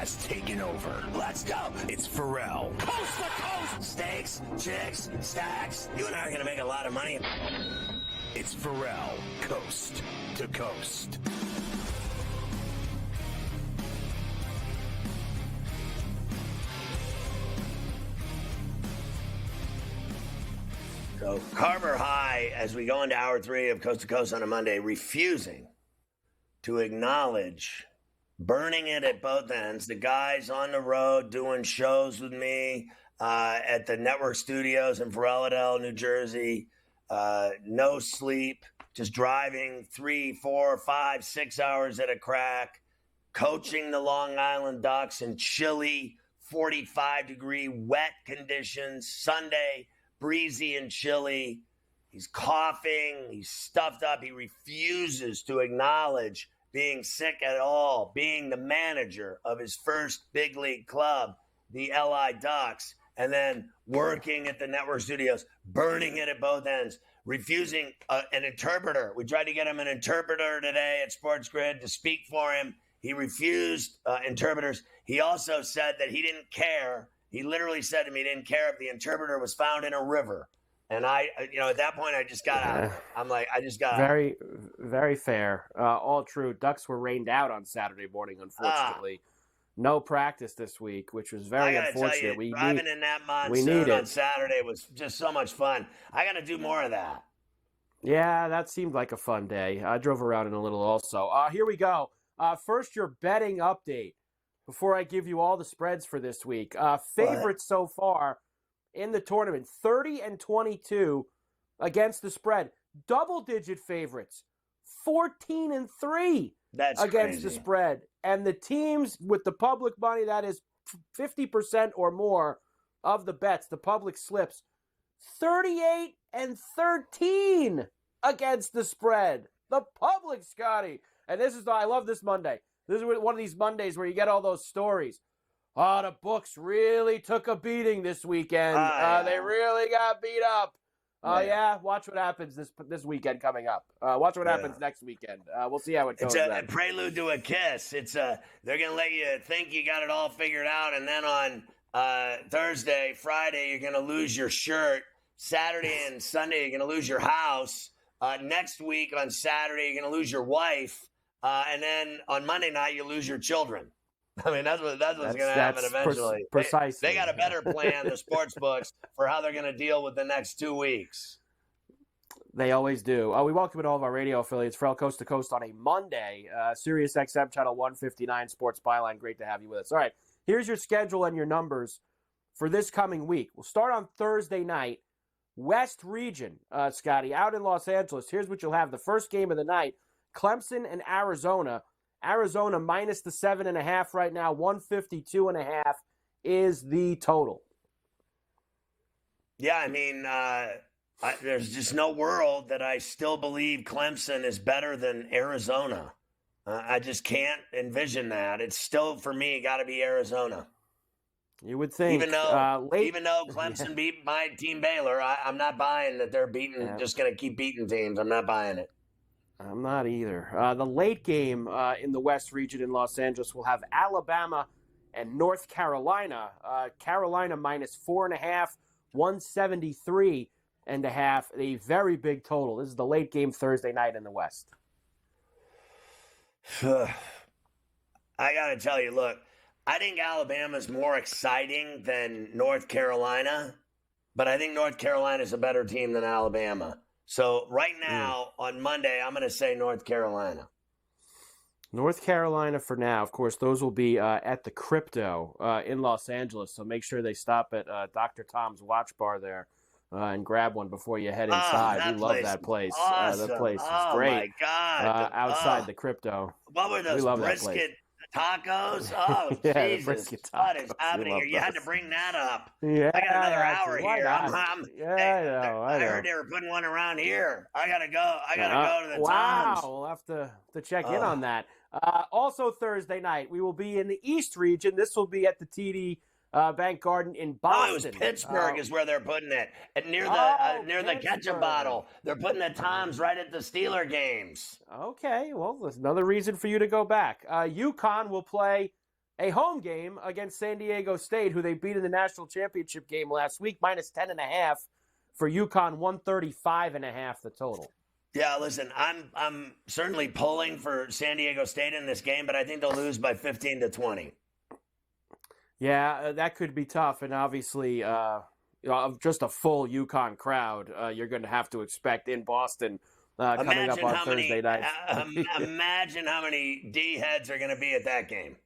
has taken over. Let's go. It's Ferrall. Coast to coast. Steaks, chicks, stacks. You and I are going to make a lot of money. It's Ferrall, coast to coast. So Carver High, as we go into hour 3 of Coast to Coast on a Monday, refusing to acknowledge burning it at both ends. The guys on the road doing shows with me at the network studios in Ferrall, New Jersey. No sleep, just driving 3, 4, 5, 6 hours at a crack, coaching the Long Island Ducks in chilly 45-degree wet conditions. Sunday, breezy and chilly. He's coughing. He's stuffed up. He refuses to acknowledge being sick at all, being the manager of his first big league club, the LI Ducks, and then working at the network studios, burning it at both ends, refusing an interpreter. We tried to get him an interpreter today at SportsGrid to speak for him. He refused interpreters. He also said that he didn't care. He literally said to me he didn't care if the interpreter was found in a river. And I, at that point, I just got out. I'm like, I just got out. Very, very fair. All true. Ducks were rained out on Saturday morning, unfortunately. No practice this week, which was very unfortunate. Tell you, driving in that monsoon on Saturday was just so much fun. I got to do more of that. Yeah, that seemed like a fun day. I drove around in a little also. Here we go. First, your betting update before I give you all the spreads for this week. Favorites so far in the tournament, 30-22 against the spread. Double-digit favorites, 14-3 That's against crazy. the spread. And the teams with the public money, that is 50% or more of the bets, the public slips, 38-13 against the spread. The public, Scotty. And I love this Monday. This is one of these Mondays where you get all those stories. Oh, the books really took a beating this weekend. They really got beat up. Yeah, watch what happens this weekend coming up. Watch what happens next weekend. We'll see how it goes. It's a prelude to a kiss. They're going to let you think you got it all figured out, and then on Thursday, Friday, you're going to lose your shirt. Saturday and Sunday, you're going to lose your house. Next week on Saturday, you're going to lose your wife. And then on Monday night, you lose your children. I mean, that's what's going to happen eventually. Precisely. They got a better plan, the sports books, for how they're going to deal with the next 2 weeks. They always do. We welcome in all of our radio affiliates, Ferrall Coast to Coast on a Monday. Sirius XM Channel 159, Sports Byline. Great to have you with us. All right, here's your schedule and your numbers for this coming week. We'll start on Thursday night. West Region, Scotty, out in Los Angeles. Here's what you'll have. The first game of the night, Clemson and Arizona. Arizona minus the 7.5 right now. 152.5 is the total. Yeah, I mean, there's just no world that I still believe Clemson is better than Arizona. I just can't envision that. It's still, for me, got to be Arizona. You would think. Even though Clemson beat my team Baylor, I'm not buying that they're just going to keep beating teams. I'm not buying it. I'm not either. The late game in the West region in Los Angeles will have Alabama and North Carolina. Carolina minus 4.5, 173.5. A very big total. This is the late game Thursday night in the West. I got to tell you, look, I think Alabama's more exciting than North Carolina, but I think North Carolina's a better team than Alabama. So right now, on Monday, I'm going to say North Carolina. North Carolina for now. Of course, those will be at the Crypto in Los Angeles, so make sure they stop at Dr. Tom's Watch Bar there and grab one before you head inside. We love that place. Awesome. That place is great. Oh, my God. Outside the Crypto. What were those brisket tacos? Oh, yeah, Jesus. Tacos. What is happening here? You had to bring that up. Yeah, I got another hour here. I know. I heard they were putting one around here. I got to go. I got to go to the Toms. Wow. We'll have to check in on that. Also Thursday night, we will be in the East region. This will be at the TD Bank Garden in Boston. Oh, it was Pittsburgh is where they're putting it. And near the ketchup bottle. They're putting the Toms right at the Steeler games. Okay, well, there's another reason for you to go back. UConn will play a home game against San Diego State, who they beat in the national championship game last week, minus 10.5 for UConn, 135.5 the total. Yeah, listen, I'm certainly pulling for San Diego State in this game, but I think they'll lose by 15 to 20. Yeah, that could be tough, and obviously, just a full UConn crowd, you're going to have to expect in Boston coming up on Thursday night. Imagine how many D heads are going to be at that game.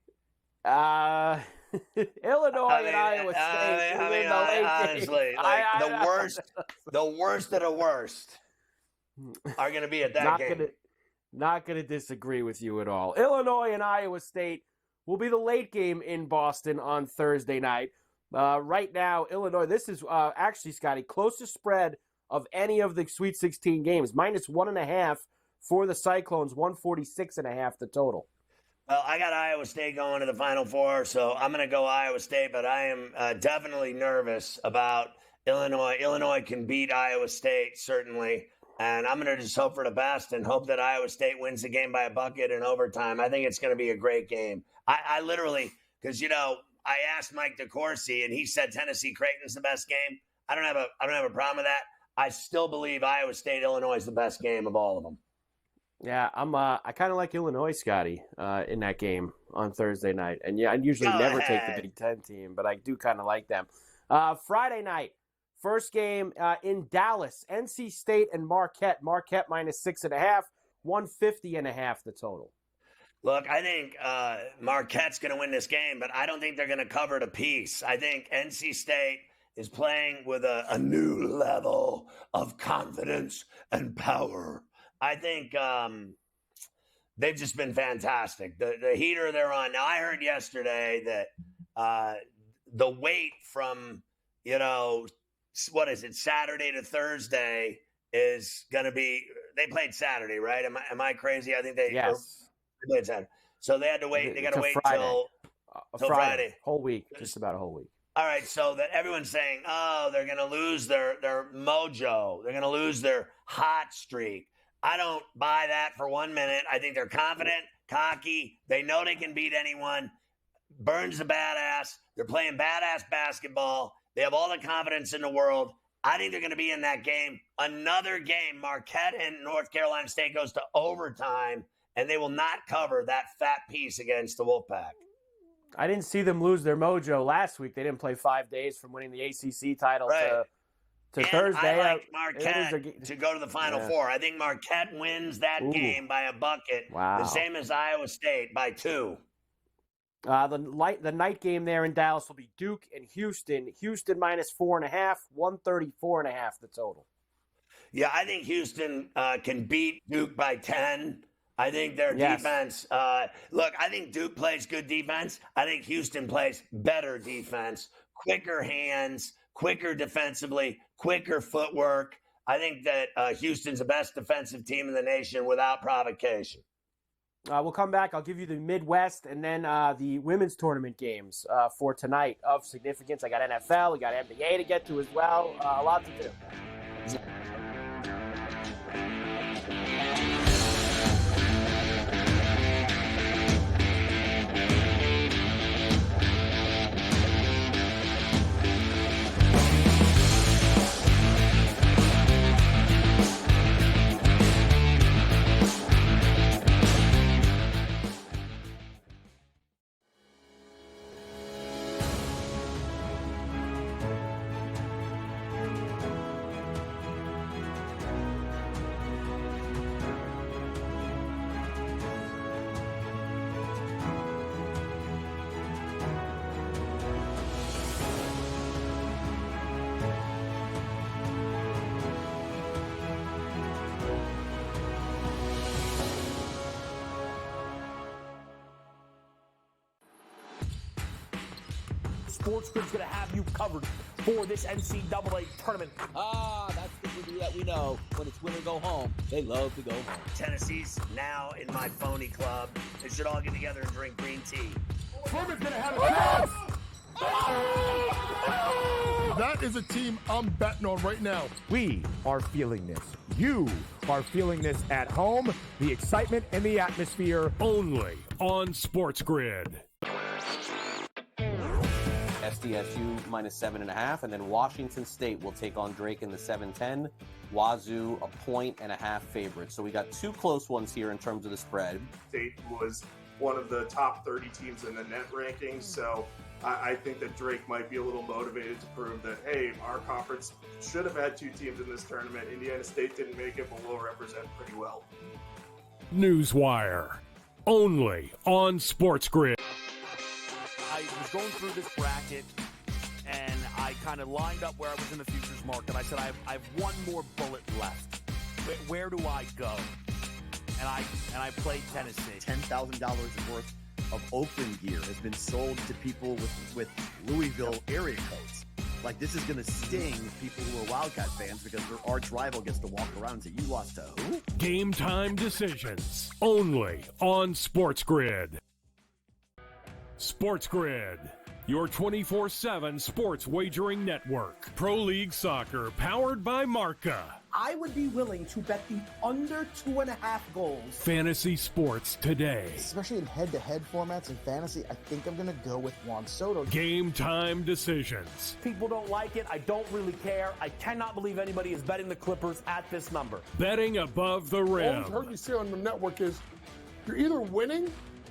Illinois and Iowa State. Honestly, the worst of the worst are going to be at that game. Not going to disagree with you at all. Illinois and Iowa State will be the late game in Boston on Thursday night. Right now, Illinois, this is actually, Scotty, closest spread of any of the Sweet 16 games. Minus 1.5 for the Cyclones, 146.5 the total. Well, I got Iowa State going to the Final Four, so I'm going to go Iowa State, but I am definitely nervous about Illinois. Illinois can beat Iowa State, certainly, and I'm going to just hope for the best and hope that Iowa State wins the game by a bucket in overtime. I think it's going to be a great game. I literally, because, I asked Mike DeCourcy, and he said Tennessee Creighton's the best game. I don't have a problem with that. I still believe Iowa State, Illinois is the best game of all of them. Yeah, I kind of like Illinois, Scotty, in that game on Thursday night. And yeah, I usually never take the Big Ten team, but I do kind of like them. Friday night, first game in Dallas, NC State and Marquette. Marquette minus 6.5, 150.5 the total. Look, I think Marquette's going to win this game, but I don't think they're going to cover the piece. I think NC State is playing with a new level of confidence and power. I think they've just been fantastic. The heater they're on. Now, I heard yesterday that the wait from, what is it, Saturday to Thursday is going to be – they played Saturday, right? Am I crazy? I think they played Saturday. So they had to wait. They got to wait till Friday. Whole week, just about a whole week. All right, so that everyone's saying, they're going to lose their mojo. They're going to lose their hot streak. I don't buy that for 1 minute. I think they're confident, cocky. They know they can beat anyone. Burns a badass. They're playing badass basketball. They have all the confidence in the world. I think they're going to be in that game. Another game, Marquette and North Carolina State goes to overtime, and they will not cover that fat piece against the Wolfpack. I didn't see them lose their mojo last week. They didn't play 5 days from winning the ACC title to Thursday. I like Marquette to go to the Final Four. I think Marquette wins that game by a bucket. Wow. The same as Iowa State by 2. The night game there in Dallas will be Duke and Houston. Houston minus 4.5, 134.5 the total. Yeah, I think Houston can beat Duke by 10. I think their defense look, I think Duke plays good defense. I think Houston plays better defense, quicker hands, quicker defensively, quicker footwork. I think that Houston's the best defensive team in the nation without provocation. We'll come back. I'll give you the Midwest and then the women's tournament games for tonight of significance. I got NFL, we got NBA to get to as well. A lot to do. SportsGrid's going to have you covered for this NCAA tournament. That's the movie that we know. When it's win or go home, they love to go home. Tennessee's now in my phony club. They should all get together and drink green tea. Furman's going to have a That is a team I'm betting on right now. We are feeling this. You are feeling this at home. The excitement and the atmosphere. only on SportsGrid. SDSU minus 7.5, and then Washington State will take on Drake in the 7-10. Wazoo, 1.5 favorite. So we got two close ones here in terms of the spread. State was one of the top 30 teams in the net rankings, so I think that Drake might be a little motivated to prove that, hey, our conference should have had two teams in this tournament. Indiana State didn't make it, but we'll represent pretty well. Newswire, only on SportsGrid. I was going through this bracket, and I kind of lined up where I was in the futures market. I said, I have one more bullet left. Where do I go? And I played Tennessee. $10,000 worth of Oakland gear has been sold to people with Louisville area codes. Like, this is going to sting people who are Wildcat fans because their arch rival gets to walk around and say, you lost to who? Game time decisions, only on SportsGrid. SportsGrid, your 24/7 sports wagering network. Pro League Soccer, powered by Marca. I would be willing to bet the under 2.5 goals. Fantasy sports today. Especially in head-to-head formats in fantasy, I think I'm going to go with Juan Soto. Game time decisions. People don't like it. I don't really care. I cannot believe anybody is betting the Clippers at this number. Betting above the rim. All I've heard you say on the network is you're either winning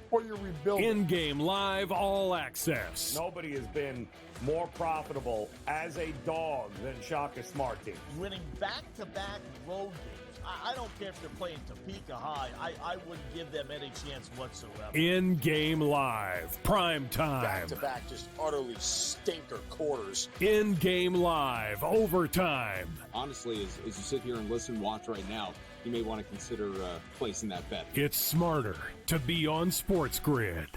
or you're rebuilding. In-game live all access. Nobody has been more profitable as a dog than Shaka Smart Team. Winning back-to-back road games. I don't care if they're playing Topeka High. I wouldn't give them any chance whatsoever. In-game live, prime time. Back-to-back, just utterly stinker quarters. In-game live, overtime. Honestly, as you sit here and listen, watch right now, you may want to consider placing that bet. It's smarter to be on SportsGrid.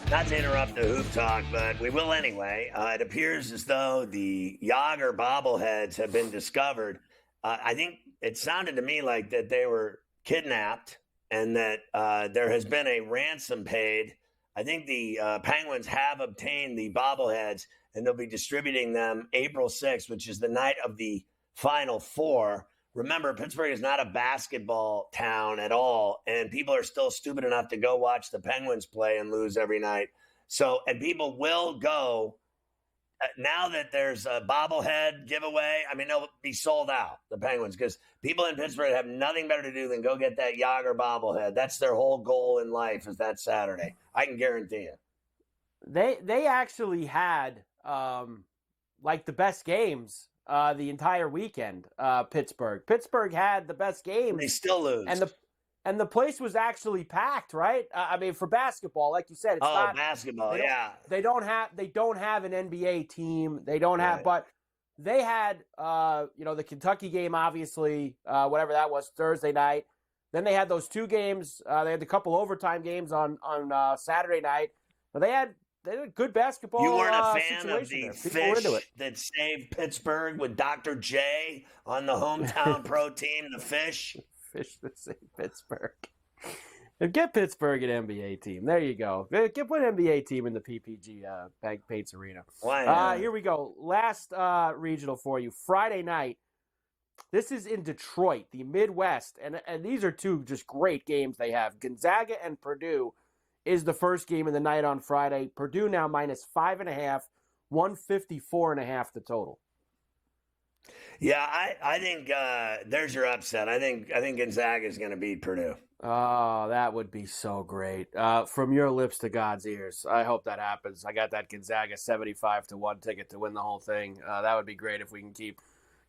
Not to interrupt the hoop talk, but we will anyway. It appears as though the Yager bobbleheads have been discovered. I think it sounded to me like that they were kidnapped and that there has been a ransom paid. I think the Penguins have obtained the bobbleheads, and they'll be distributing them April 6th, which is the night of the Final Four. Remember, Pittsburgh is not a basketball town at all, and people are still stupid enough to go watch the Penguins play and lose every night. So, and people will go now that there's a bobblehead giveaway. I mean, they'll be sold out, the Penguins, because people in Pittsburgh have nothing better to do than go get that Yager bobblehead. That's their whole goal in life, is that Saturday. I can guarantee you. They actually had like the best games the entire weekend. Pittsburgh had the best games. They still lose. And the place was actually packed, right? I mean, for basketball, like you said, it's not basketball. They don't have an NBA team. They don't have, but they had the Kentucky game, obviously, whatever that was, Thursday night. Then they had those two games. They had a couple overtime games on Saturday night. But they had good basketball. You weren't a fan of situation the fish that saved Pittsburgh with Dr. J on the hometown pro team, the fish? Fish that saved Pittsburgh. And get Pittsburgh an NBA team. There you go. Get one NBA team in the PPG Bank Pates Arena. Why not? Here we go. Last regional for you. Friday night. This is in Detroit, the Midwest. And these are two just great games they have. Gonzaga and Purdue is the first game of the night on Friday. Purdue now minus 5.5, 154.5 the total. Yeah, I think there's your upset. I think Gonzaga is going to beat Purdue. Oh, that would be so great. From your lips to God's ears. I hope that happens. I got that Gonzaga 75-1 ticket to win the whole thing. That would be great if we can keep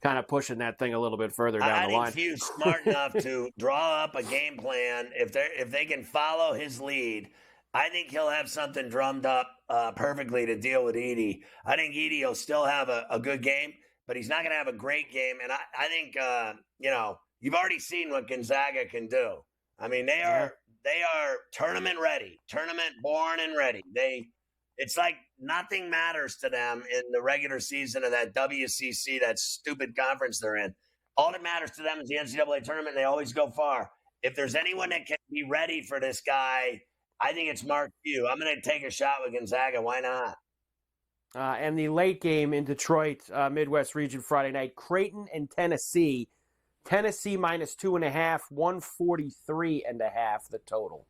kind of pushing that thing a little bit further down the line. I think Hughes smart enough to draw up a game plan. If they can follow his lead, I think he'll have something drummed up perfectly to deal with Edey. I think Edey will still have a good game, but he's not going to have a great game. And I think, you've already seen what Gonzaga can do. I mean, they are tournament ready, tournament born and ready. It's like nothing matters to them in the regular season of that WCC, that stupid conference they're in. All that matters to them is the NCAA tournament, and they always go far. If there's anyone that can be ready for this guy, I think it's Mark Few. I'm going to take a shot with Gonzaga. Why not? And the late game in Detroit, Midwest region Friday night, Creighton and Tennessee. Tennessee minus 2.5, 143.5 the total.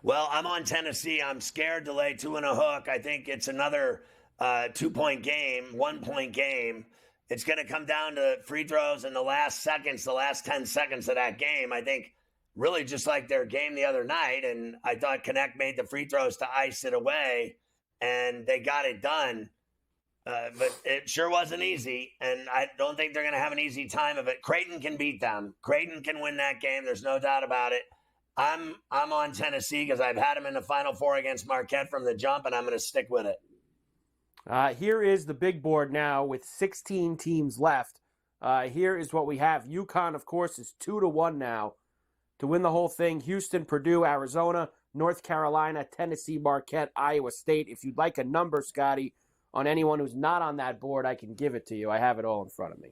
Well, I'm on Tennessee. I'm scared to lay 2 and a hook. I think it's another 2-point game, 1-point game. It's going to come down to free throws in the last 10 seconds of that game. I think really just like their game the other night, and I thought Connect made the free throws to ice it away, and they got it done. But it sure wasn't easy, and I don't think they're going to have an easy time of it. Creighton can beat them. Creighton can win that game. There's no doubt about it. I'm on Tennessee because I've had them in the Final Four against Marquette from the jump, and I'm going to stick with it. Here is the big board now with 16 teams left. Here is what we have. UConn, of course, is 2-1 now to win the whole thing. Houston, Purdue, Arizona, North Carolina, Tennessee, Marquette, Iowa State. If you'd like a number, Scotty, on anyone who's not on that board, I can give it to you. I have it all in front of me.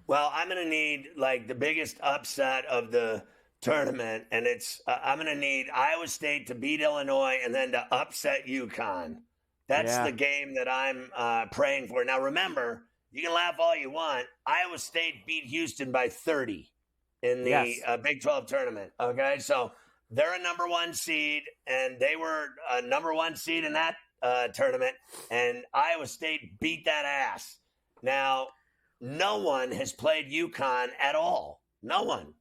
Well, I'm going to need like the biggest upset of the tournament, and it's I'm going to need Iowa State to beat Illinois and then to upset UConn. That's the game that I'm praying for. Now, remember, you can laugh all you want. Iowa State beat Houston by 30 in the Big 12 tournament. Okay, so they're a number 1 seed, and they were a number 1 seed in that tournament, and Iowa State beat that ass. Now, no one has played UConn at all. No one.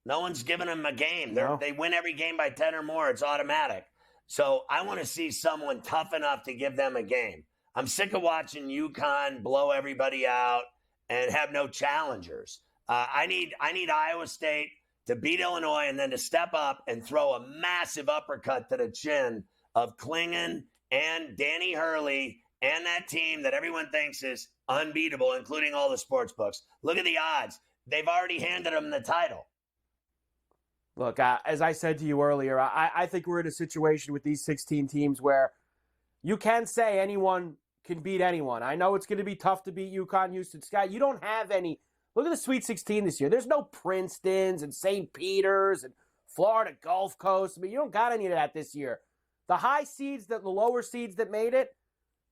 No one's given them a game. They win every game by 10 or more. It's automatic. So I want to see someone tough enough to give them a game. I'm sick of watching UConn blow everybody out and have no challengers. I need Iowa State to beat Illinois and then to step up and throw a massive uppercut to the chin of Klingon and Danny Hurley and that team that everyone thinks is unbeatable, including all the sports books. Look at the odds. They've already handed them the title. Look, as I said to you earlier, I think we're in a situation with these 16 teams where you can say anyone can beat anyone. I know it's going to be tough to beat UConn, Houston, Scott. You don't have any. Look at the Sweet 16 this year. There's no Princetons and St. Peters and Florida Gulf Coast. I mean, you don't got any of that this year. The high seeds, the lower seeds that made it,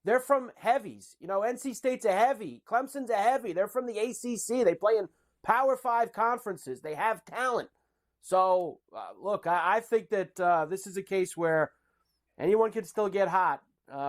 they're from heavies. You know, NC State's a heavy. Clemson's a heavy. They're from the ACC. They play in Power 5 conferences. They have talent. So, look, I think that this is a case where anyone can still get hot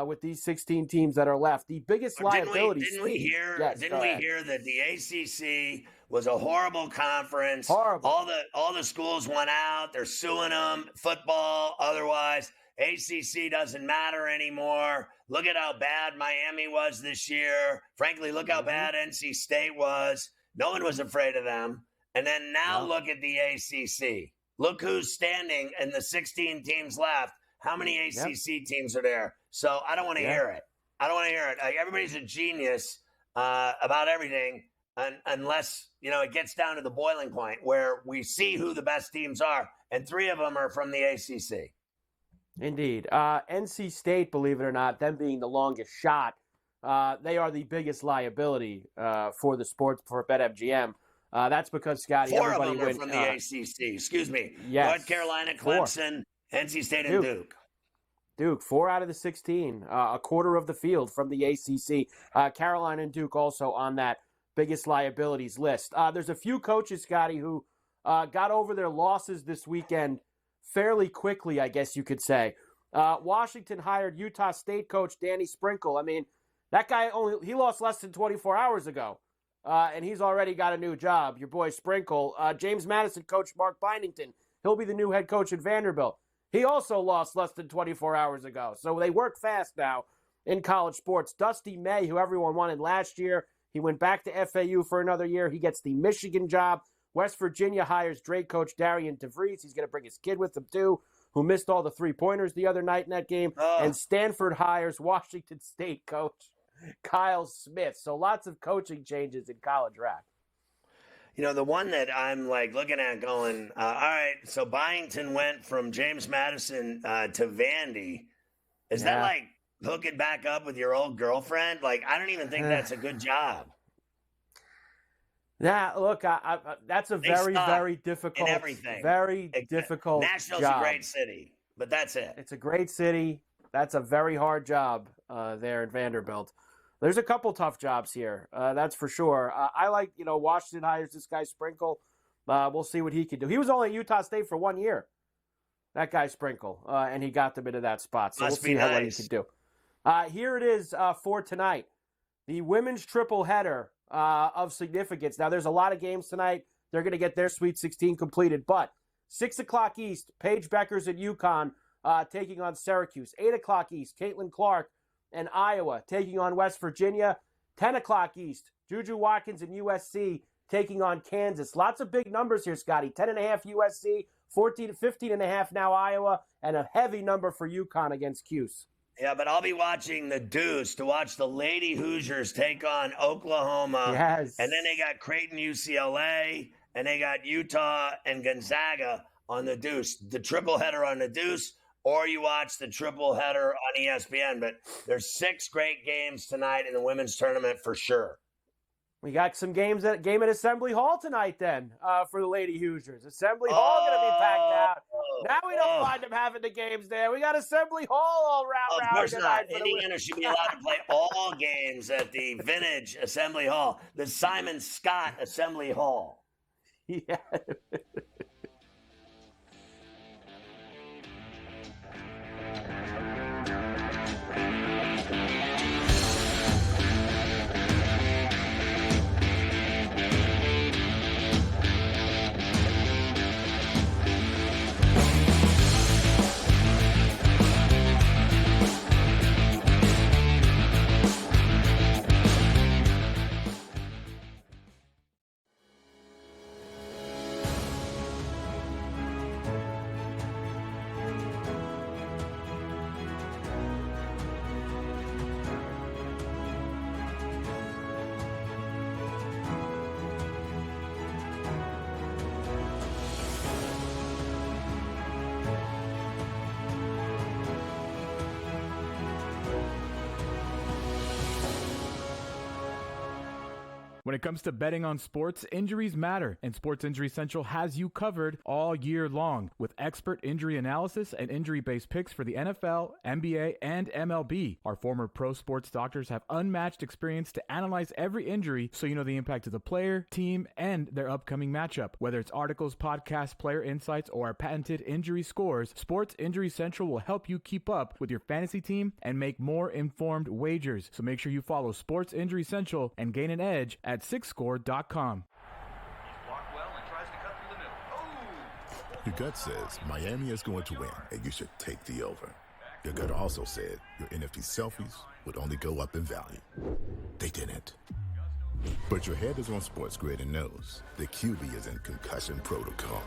with these 16 teams that are left. The biggest liability. Didn't we hear that the ACC was a horrible conference? Horrible. All the schools went out. They're suing them, football, otherwise. ACC doesn't matter anymore. Look at how bad Miami was this year. Frankly, look how bad NC State was. No one was afraid of them. And then now look at the ACC. Look who's standing in the 16 teams left. How many ACC teams are there? So I don't want to hear it. I don't want to hear it. Like, everybody's a genius about everything unless, it gets down to the boiling point where we see who the best teams are. And 3 of them are from the ACC. Indeed. NC State, believe it or not, them being the longest shot, they are the biggest liability for the sports, for BetMGM. That's because, Scotty, 4 of them are from the ACC. Excuse me. Yes. North Carolina, Clemson, 4. NC State, and Duke. 4 out of the 16. A quarter of the field from the ACC. Carolina and Duke also on that biggest liabilities list. There's a few coaches, Scotty, who got over their losses this weekend fairly quickly, I guess you could say. Washington hired Utah State coach Danny Sprinkle. I mean, that guy he lost less than 24 hours ago. And he's already got a new job, your boy Sprinkle. James Madison coach Mark Bindington. He'll be the new head coach at Vanderbilt. He also lost less than 24 hours ago. So they work fast now in college sports. Dusty May, who everyone wanted last year, he went back to FAU for another year. He gets the Michigan job. West Virginia hires Drake coach Darian DeVries. He's going to bring his kid with him, too, who missed all the 3-pointers the other night in that game. And Stanford hires Washington State coach Kyle Smith. So lots of coaching changes in college rap. The one that I'm looking at going, all right, so Byington went from James Madison to Vandy. Is that hooking back up with your old girlfriend? I don't even think that's a good job. Yeah, look, that's a very difficult, difficult Nashville's job. a great city, but that's it. It's a great city. That's a very hard job there in Vanderbilt. There's a couple tough jobs here, that's for sure. I like, Washington hires this guy Sprinkle. We'll see what he can do. He was only at Utah State for 1 year, that guy Sprinkle, and he got them into that spot. So we'll see what he can do. Here it is for tonight, the women's triple header of significance. Now, there's a lot of games tonight. They're going to get their Sweet 16 completed, but 6 o'clock East, Paige Beckers at UConn taking on Syracuse. 8 o'clock East, Caitlin Clark and Iowa taking on West Virginia. 10 o'clock East, Juju Watkins and USC taking on Kansas. Lots of big numbers here, Scotty. 10.5 USC, 15.5 now Iowa, and a heavy number for UConn against Cuse. Yeah, but I'll be watching the Deuce to watch the Lady Hoosiers take on Oklahoma. Yes. And then they got Creighton, UCLA, and they got Utah and Gonzaga on the Deuce. The triple header on the Deuce, or you watch the triple header on ESPN. But there's 6 great games tonight in the women's tournament for sure. We got some game at Assembly Hall tonight then for the Lady Hoosiers. Assembly Hall going to be packed out. Now we don't find them having the games there. We got Assembly Hall all round. Of course not. Indiana should be allowed to play all games at the vintage Assembly Hall, the Simon Scott Assembly Hall. Yeah. When it comes to betting on sports, injuries matter, and Sports Injury Central has you covered all year long with expert injury analysis and injury-based picks for the NFL, NBA, and MLB. Our former pro sports doctors have unmatched experience to analyze every injury so you know the impact of the player, team, and their upcoming matchup. Whether it's articles, podcasts, player insights, or our patented injury scores, Sports Injury Central will help you keep up with your fantasy team and make more informed wagers. So make sure you follow Sports Injury Central and gain an edge at SixScore.com. Your gut says Miami is going to win, and you should take the over. Your gut also said your NFT selfies would only go up in value. They didn't. But your head is on SportsGrid and knows the QB is in concussion protocol.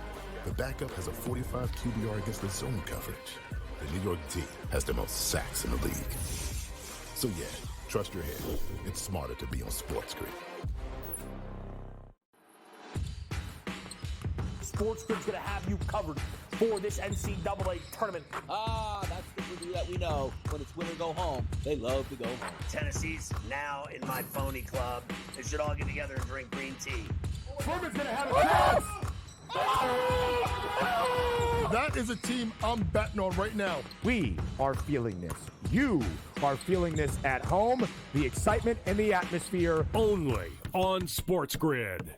The backup has a 45 QBR against the zone coverage. The New York D has the most sacks in the league. So yeah, trust your head. It's smarter to be on SportsGrid. SportsGrid's going to have you covered for this NCAA tournament. That's the movie that we know. When it's win or go home, they love to go home. Tennessee's now in my phony club. They should all get together and drink green tea. Furman's going to have a chance. That is a team I'm betting on right now. We are feeling this. You are feeling this at home. The excitement and the atmosphere. Only on SportsGrid.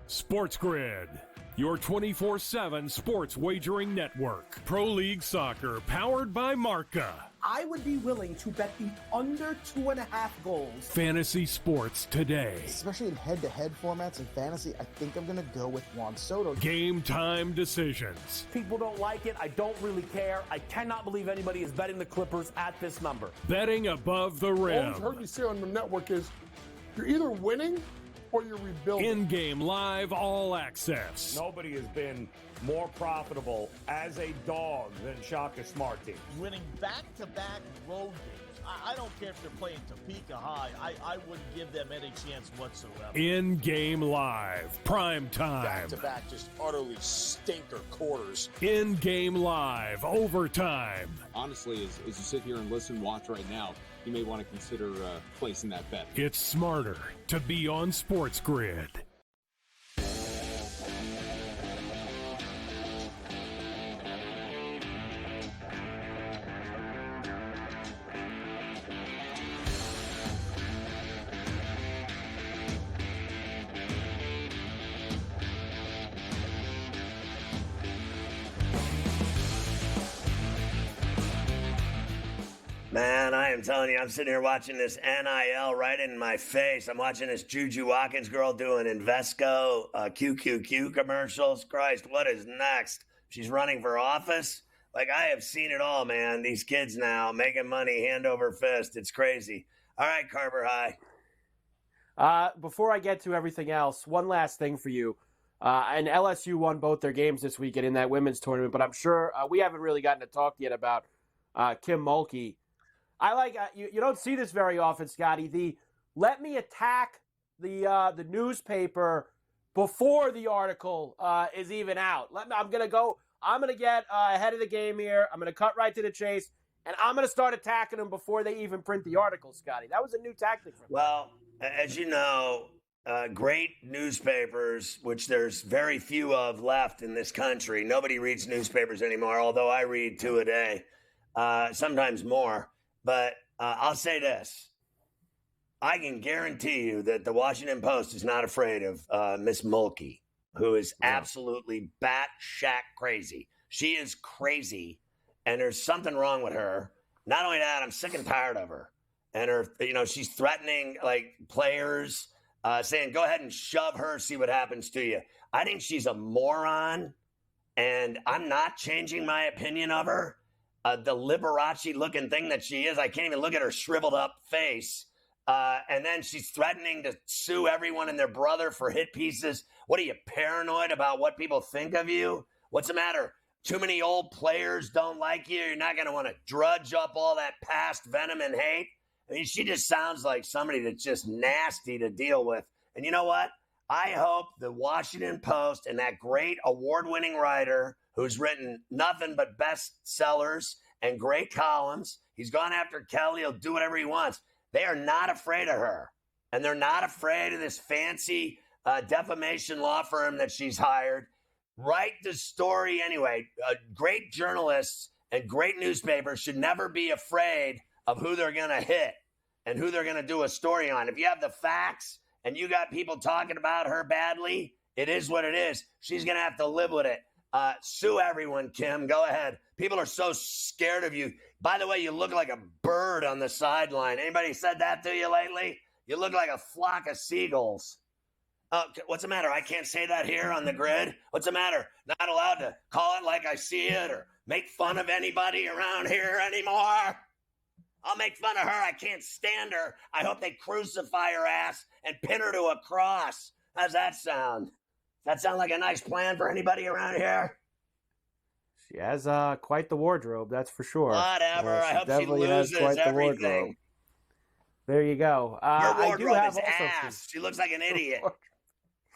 SportsGrid, your 24/7 sports wagering network. Pro League Soccer, powered by Marca. I would be willing to bet the under 2.5 goals. Fantasy sports today. Especially in head-to-head formats in fantasy, I think I'm going to go with Juan Soto. Game time decisions. People don't like it. I don't really care. I cannot believe anybody is betting the Clippers at this number. Betting above the rim. All I've heard you say on the network is you're either winning or you're rebuilding. In-game live, all access. Nobody has been more profitable as a dog than Shaka Smart Team. Winning back-to-back road games. I don't care if they're playing Topeka High. I wouldn't give them any chance whatsoever. In-game live, prime time. Back-to-back, just utterly stinker quarters. In-game live, overtime. Honestly, as you sit here and listen, watch right now, you may want to consider placing that bet. It's smarter to be on SportsGrid. Man, I am telling you, I'm sitting here watching this NIL right in my face. I'm watching this Juju Watkins girl doing Invesco QQQ commercials. Christ, what is next? She's running for office. Like, I have seen it all, man. These kids now making money hand over fist. It's crazy. All right, Carver High. Before I get to everything else, one last thing for you. And LSU won both their games this weekend in that women's tournament, but I'm sure we haven't really gotten to talk yet about Kim Mulkey. I like you don't see this very often, Scotty. Let me attack the newspaper before the article is even out. I'm gonna get ahead of the game here. I'm gonna cut right to the chase, and I'm gonna start attacking them before they even print the article, Scotty. That was a new tactic for me. Well, as you know, great newspapers, which there's very few of left in this country. Nobody reads newspapers anymore, although I read 2 a day, sometimes more. But I'll say this. I can guarantee you that the Washington Post is not afraid of Miss Mulkey, who is absolutely bat-shack crazy. She is crazy, and there's something wrong with her. Not only that, I'm sick and tired of her. And she's threatening like players, saying, go ahead and shove her, see what happens to you. I think she's a moron, and I'm not changing my opinion of her. The Liberace-looking thing that she is, I can't even look at her shriveled up face. And then she's threatening to sue everyone and their brother for hit pieces. What are you, paranoid about what people think of you? What's the matter? Too many old players don't like you. You're not going to want to drudge up all that past venom and hate. I mean, she just sounds like somebody that's just nasty to deal with. And you know what? I hope the Washington Post and that great award-winning writer who's written nothing but bestsellers and great columns, he's gone after Kelly, he'll do whatever he wants. They are not afraid of her. And they're not afraid of this fancy defamation law firm that she's hired. Write the story anyway. Great journalists and great newspapers should never be afraid of who they're going to hit and who they're going to do a story on. If you have the facts and you got people talking about her badly, it is what it is. She's going to have to live with it. Sue everyone, Kim. Go ahead. People are so scared of you. By the way, you look like a bird on the sideline. Anybody said that to you lately? You look like a flock of seagulls. What's the matter? I can't say that here on the grid. What's the matter? Not allowed to call it like I see it or make fun of anybody around here anymore? I'll make fun of her. I can't stand her. I hope they crucify her ass and pin her to a cross. How's that sound? Does that sound like a nice plan for anybody around here? She has quite the wardrobe, that's for sure. Whatever. I hope she loses everything. There you go. Her wardrobe I do have is ass. She looks like an idiot.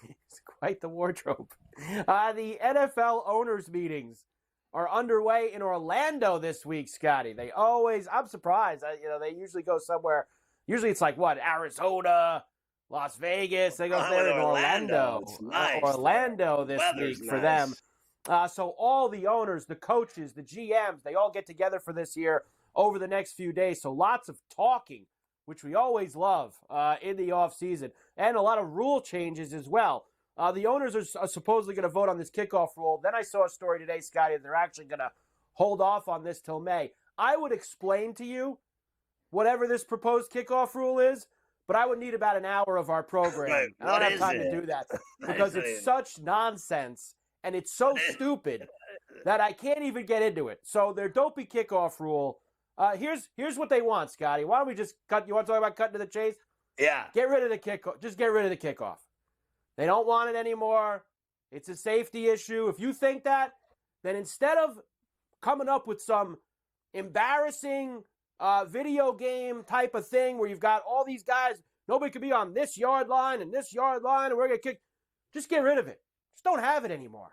It's quite the wardrobe. The NFL owners' meetings are underway in Orlando this week, Scotty. I'm surprised. They usually go somewhere. Usually it's like, Arizona, Las Vegas. They go there in Orlando. Nice. Orlando this week for them. So all the owners, the coaches, the GMs, they all get together for this year over the next few days. So lots of talking, which we always love in the offseason, and a lot of rule changes as well. The owners are supposedly going to vote on this kickoff rule. Then I saw a story today, Scotty, that they're actually going to hold off on this till May. I would explain to you whatever this proposed kickoff rule is, but I would need about an hour of our program. Right. I don't have time to do that because it's such nonsense and it's so stupid that I can't even get into it. So their dopey kickoff rule, here's what they want, Scotty. Why don't we just cut? You want to talk about cutting to the chase? Yeah. Get rid of the kickoff. Just get rid of the kickoff. They don't want it anymore. It's a safety issue. If you think that, then instead of coming up with some embarrassing video game type of thing where you've got all these guys, nobody could be on this yard line and this yard line, and we're going to kick. Just get rid of it. Just don't have it anymore.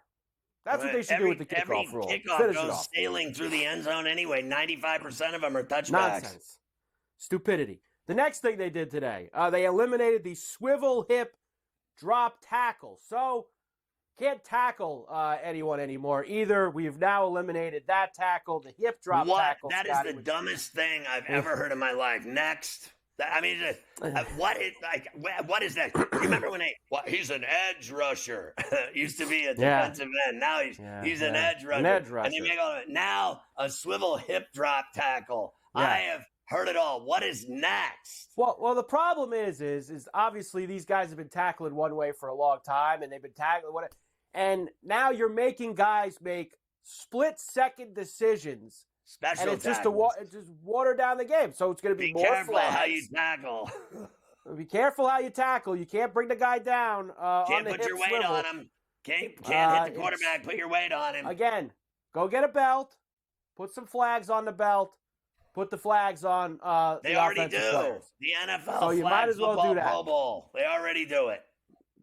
That's what they should do with the kickoff rule. Every kickoff goes sailing through the end zone anyway. 95% of them are touchbacks. Nonsense. Stupidity. The next thing they did today, they eliminated the swivel hip drop tackle. So can't tackle anyone anymore either. We've now eliminated that tackle, the hip drop tackle. That is the dumbest thing I've ever heard in my life. Next. I mean, what is that? You remember when he's an edge rusher. Used to be a defensive end. Now he's an edge rusher. An edge rusher. And they make now a swivel hip drop tackle. Yeah. I have heard it all. What is next? Well, the problem is obviously these guys have been tackling one way for a long time, and they've been tackling and now you're making guys make split-second decisions. Special and it's tackles. just water down the game. So it's going to be more careful flags. how you tackle. Be careful how you tackle. You can't bring the guy down. Can't on the put your weight swivel. on him. Can't hit the quarterback. Put your weight on him. Again, go get a belt. Put some flags on the belt. Put the flags on They the already offensive do. players. The NFL So you might as well football do that. Pro Bowl. They already do it.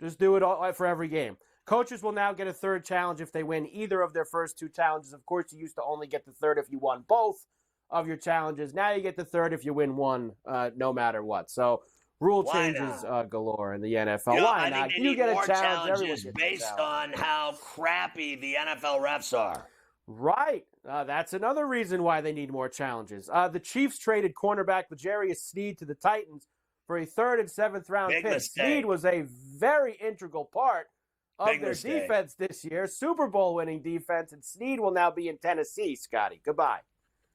Just do it all, for every game. Coaches will now get a third challenge if they win either of their first two challenges. Of course, you used to only get the third if you won both of your challenges. Now you get the third if you win one, no matter what. So rule changes galore in the NFL. Why I not? think they You need get more a challenge. Everyone challenges gets a based challenge. on how crappy the NFL refs are. Right. That's another reason why they need more challenges. The Chiefs traded cornerback L'Jarius Sneed to the Titans for a 3rd and 7th round Big pick. mistake. Sneed was a very integral part of Big their mistake. defense this year, Super Bowl winning defense, and Sneed will now be in Tennessee, Scotty. Goodbye.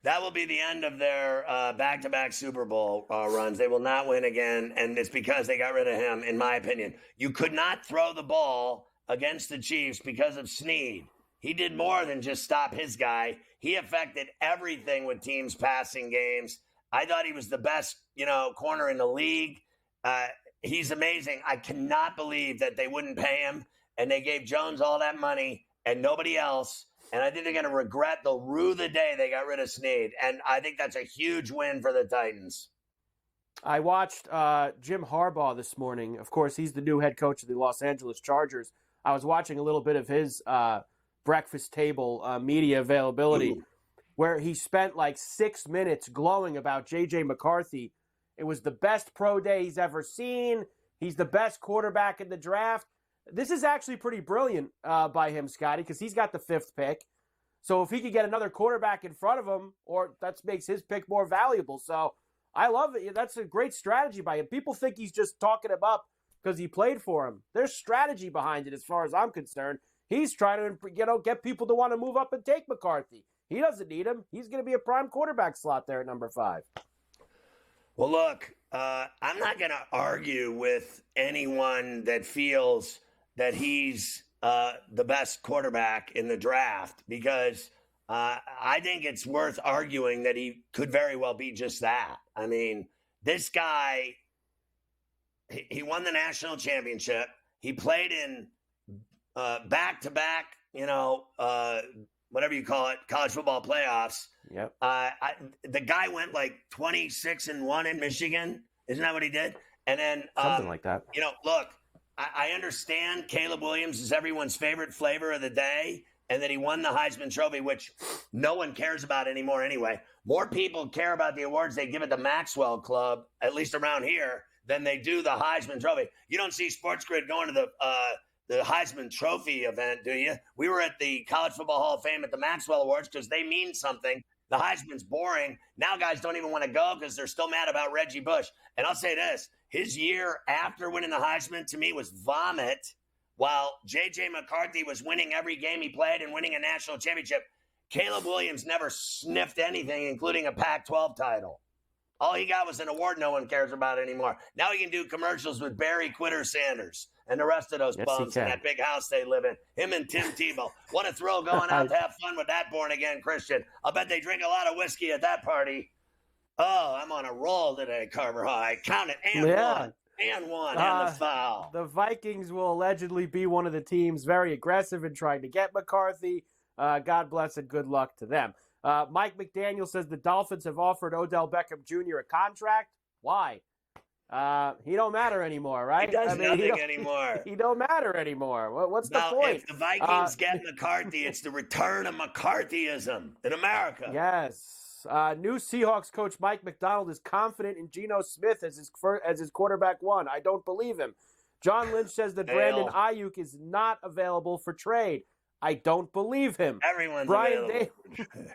That will be the end of their back-to-back Super Bowl runs. They will not win again, and it's because they got rid of him, in my opinion. You could not throw the ball against the Chiefs because of Sneed. He did more than just stop his guy. He affected everything with teams' passing games. I thought he was the best, corner in the league. He's amazing. I cannot believe that they wouldn't pay him, and they gave Jones all that money and nobody else. And I think they're going to regret. They'll rue the day they got rid of Sneed. And I think that's a huge win for the Titans. I watched Jim Harbaugh this morning. Of course, he's the new head coach of the Los Angeles Chargers. I was watching a little bit of his breakfast table media availability where he spent like 6 minutes glowing about J.J. McCarthy. It was the best pro day he's ever seen. He's the best quarterback in the draft. This is actually pretty brilliant by him, Scotty, because he's got the 5th pick. So if he could get another quarterback in front of him, or that makes his pick more valuable. So I love it. That's a great strategy by him. People think he's just talking him up because he played for him. There's strategy behind it as far as I'm concerned. He's trying to get people to want to move up and take McCarthy. He doesn't need him. He's going to be a prime quarterback slot there at number 5. Well, look, I'm not going to argue with anyone that feels that he's the best quarterback in the draft because I think it's worth arguing that he could very well be just that. I mean, this guy, he won the national championship. He played in back-to-back, whatever you call it, college football playoffs. Yep. The guy went like 26-1 in Michigan. Isn't that what he did? And then something like that. Look, I understand Caleb Williams is everyone's favorite flavor of the day, and that he won the Heisman Trophy, which no one cares about anymore anyway. More people care about the awards they give at the Maxwell Club, at least around here, than they do the Heisman Trophy. You don't see SportsGrid going to the Heisman Trophy event, do you? We were at the College Football Hall of Fame at the Maxwell Awards because they mean something. The Heisman's boring. Now guys don't even want to go because they're still mad about Reggie Bush. And I'll say this, his year after winning the Heisman to me was vomit, while J.J. McCarthy was winning every game he played and winning a national championship. Caleb Williams never sniffed anything, including a Pac-12 title. All he got was an award no one cares about anymore. Now he can do commercials with Barry Quitter Sanders and the rest of those bums in that big house they live in. Him and Tim Tebow. What a thrill going out to have fun with that born-again Christian. I'll bet they drink a lot of whiskey at that party. Oh, I'm on a roll today, Carver High. Count it. And one. And the foul. The Vikings will allegedly be one of the teams very aggressive in trying to get McCarthy. God bless and good luck to them. Mike McDaniel says the Dolphins have offered Odell Beckham Jr. a contract. Why? He don't matter anymore, right? He does nothing anymore. He don't matter anymore. What's the point? If the Vikings get McCarthy, it's the return of McCarthyism in America. Yes. New Seahawks coach Mike McDonald is confident in Geno Smith as his quarterback one. I don't believe him. John Lynch says that Brandon Ayuk is not available for trade. I don't believe him. Everyone's available.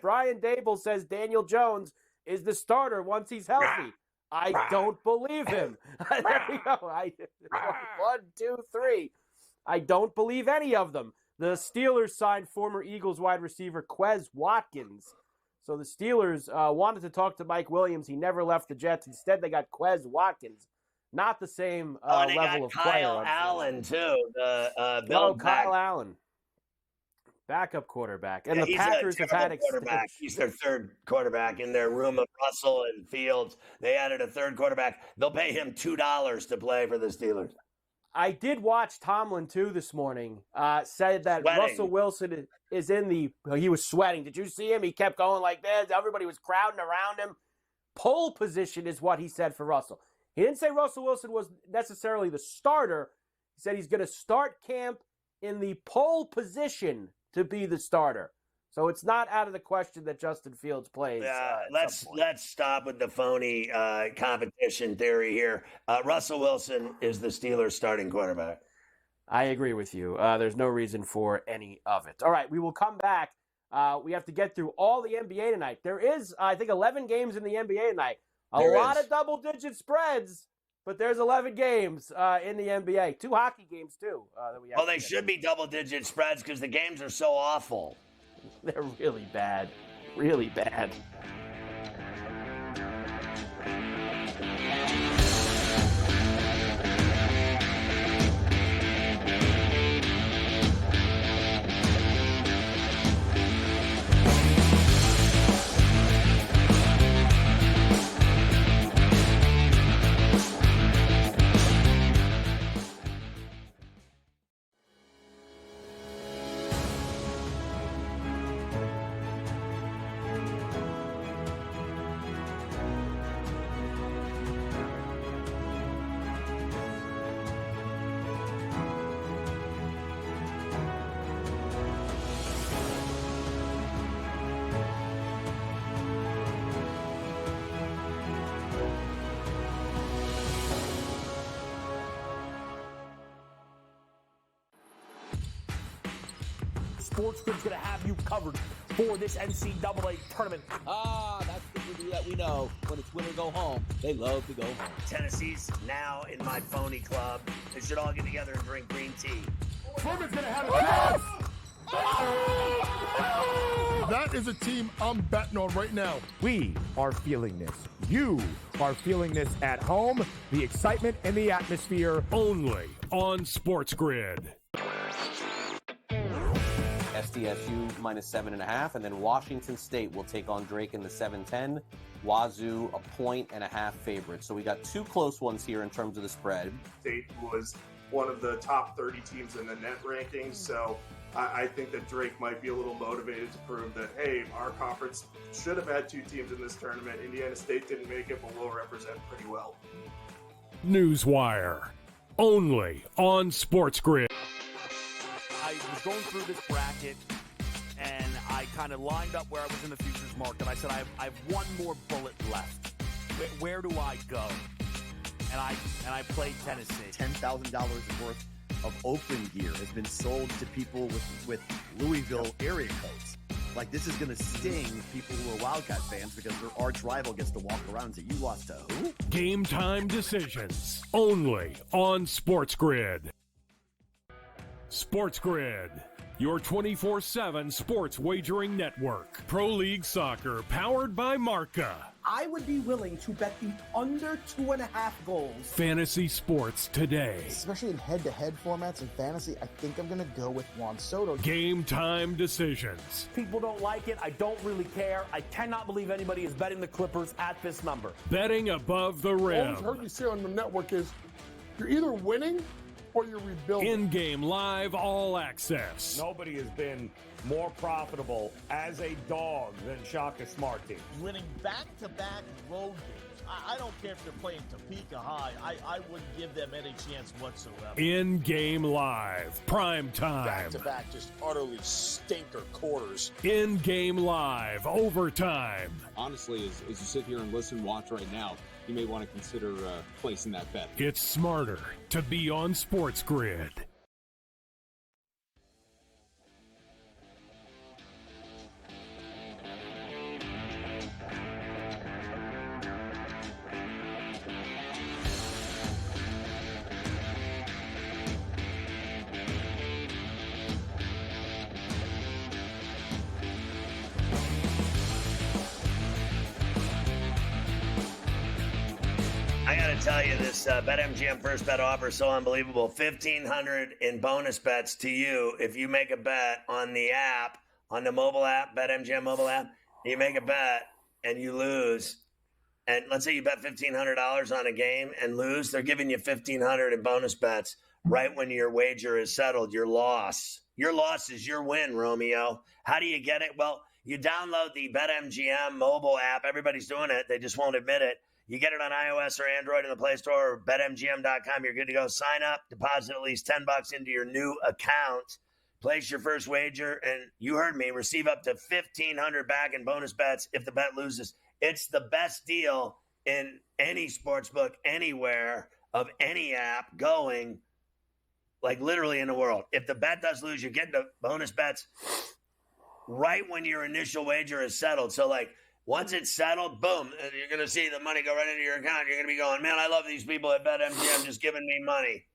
Brian Dable says Daniel Jones is the starter once he's healthy. I don't believe him. There we go. 1, 2, 3. I don't believe any of them. The Steelers signed former Eagles wide receiver Quez Watkins. So the Steelers wanted to talk to Mike Williams. He never left the Jets. Instead, they got Quez Watkins. Not the same and they level got of Kyle player. Allen, too. The Kyle Allen. Backup quarterback. And the Packers have had quarterback. He's their third quarterback in their room of Russell and Fields. They added a third quarterback. They'll pay him $2 to play for the Steelers. I did watch Tomlin, too, this morning. Said that Russell Wilson is he was sweating. Did you see him? He kept going like this. Everybody was crowding around him. Pole position is what he said for Russell. He didn't say Russell Wilson was necessarily the starter. He said he's going to start camp in the pole position to be the starter. So it's not out of the question that Justin Fields plays. Let's stop with the phony competition theory here. Russell Wilson is the Steelers' starting quarterback. I agree with you. There's no reason for any of it. All right, we will come back. We have to get through all the NBA tonight. There is, I think, 11 games in the NBA tonight. A lot of double-digit spreads, but there's 11 games in the NBA. 2 hockey games, too. They should be double-digit spreads because the games are so awful. They're really bad. Really bad. SportsGrid's going to have you covered for this NCAA tournament. That's the movie that we know. When it's win or go home, they love to go home. Tennessee's now in my phony club. They should all get together and drink green tea. Furman's going to have a chance. That is a team I'm betting on right now. We are feeling this. You are feeling this at home. The excitement and the atmosphere. Only on SportsGrid. SDSU -7.5, and then Washington State will take on Drake in the 7-10. Wazoo 1.5 favorite. So we got 2 close ones here in terms of the spread. State was one of the top 30 teams in the net rankings, so I think that Drake might be a little motivated to prove that, hey, our conference should have had 2 teams in this tournament. Indiana State didn't make it, but we'll represent pretty well. Newswire. Only on SportsGrid. I was going through this bracket, and I kind of lined up where I was in the futures market. I said, I have one more bullet left. Where do I go? And I played Tennessee. $10,000 worth of Oakland gear has been sold to people with Louisville area codes. Like, this is going to sting people who are Wildcat fans because their arch rival gets to walk around and say, you lost to who? Game time decisions. Only on SportsGrid. SportsGrid, your 24/7 sports wagering network. Pro League Soccer, powered by Marca. I would be willing to bet the under 2.5 goals. Fantasy sports today. Especially in head-to-head formats in fantasy, I think I'm going to go with Juan Soto. Game time decisions. People don't like it. I don't really care. I cannot believe anybody is betting the Clippers at this number. Betting above the rim. All I've heard you say on the network is you're either winning or you're rebuilding. In-game live all access. Nobody has been more profitable as a dog than Shaka Smart team. Winning back-to-back road games. I don't care if they're playing Topeka High. I wouldn't give them any chance whatsoever. In-game live, prime time. Back-to-back, just utterly stinker quarters. In-game live, overtime. Honestly, as you sit here and watch right now, you may want to consider placing that bet. It's smarter to be on SportsGrid. got to tell you, this BetMGM first bet offer is so unbelievable. $1,500 in bonus bets to you if you make a bet on the app, on the mobile app, BetMGM mobile app. You make a bet and you lose. And let's say you bet $1,500 on a game and lose. They're giving you $1,500 in bonus bets right when your wager is settled, your loss. Your loss is your win, Romeo. How do you get it? Well, you download the BetMGM mobile app. Everybody's doing it. They just won't admit it. You get it on iOS or Android in the Play Store or BetMGM.com. You're good to go. Sign up, deposit at least $10 into your new account, place your first wager, and you heard me, receive up to $1,500 back in bonus bets if the bet loses. It's the best deal in any sportsbook anywhere of any app going, like literally in the world. If the bet does lose, you get the bonus bets right when your initial wager is settled. So like once it's settled, boom, you're going to see the money go right into your account. You're going to be going, man, I love these people at BetMGM just giving me money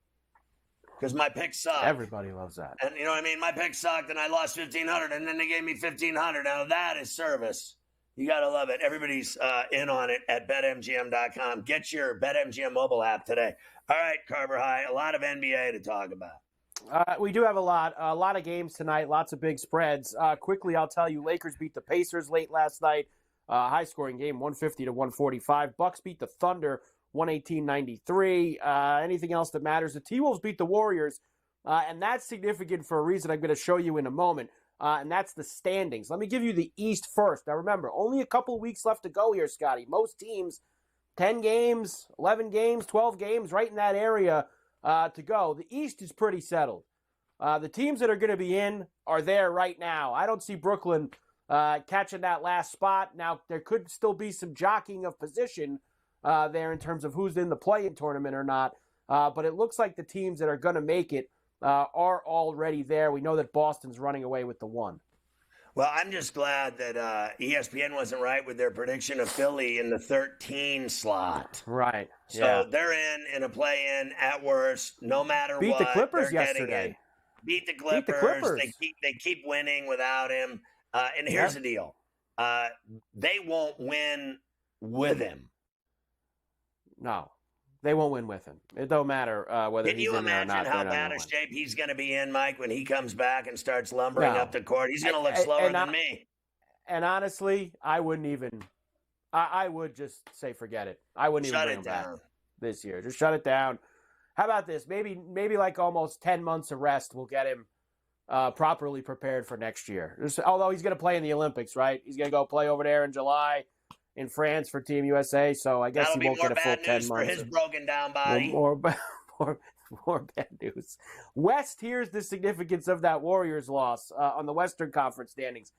because my pick sucked. Everybody loves that. And you know what I mean? My pick sucked and I lost $1,500 and then they gave me $1,500. Now that is service. You got to love it. Everybody's in on it at BetMGM.com. Get your BetMGM mobile app today. All right, Carver High, a lot of NBA to talk about. We do have a lot of games tonight, lots of big spreads. Quickly, I'll tell you, Lakers beat the Pacers late last night. High-scoring game, 150-145. Bucks beat the Thunder, 118-93. Anything else that matters? The T-Wolves beat the Warriors, and that's significant for a reason I'm going to show you in a moment, and that's the standings. Let me give you the East first. Now, remember, only a couple weeks left to go here, Scotty. Most teams, 10 games, 11 games, 12 games, right in that area to go. The East is pretty settled. The teams that are going to be in are there right now. I don't see Brooklyn catching that last spot. Now, there could still be some jockeying of position there in terms of who's in the play-in tournament or not. But it looks like the teams that are going to make it are already there. We know that Boston's running away with the one. Well, I'm just glad that ESPN wasn't right with their prediction of Philly in the 13 slot. Right. So they're in a play-in at worst, no matter Beat what. the Clippers they're yesterday. Beat the Clippers. They keep winning without him. And here's the deal. They won't win with him. No. They won't win with him. It don't matter whether he's in there or not. Can you imagine how bad a shape he's going to be in, Mike, when he comes back and starts lumbering up the court? He's going to look slower than me. And honestly, I wouldn't even – I would just say forget it. I wouldn't even bring him back this year. Just shut it down. How about this? Maybe like almost 10 months of rest will get him properly prepared for next year. Although he's going to play in the Olympics, right? He's going to go play over there in July in France for Team USA, so I guess he won't get a full 10 months. For his broken down body. More bad news. West, here's the significance of that Warriors loss on the Western Conference standings.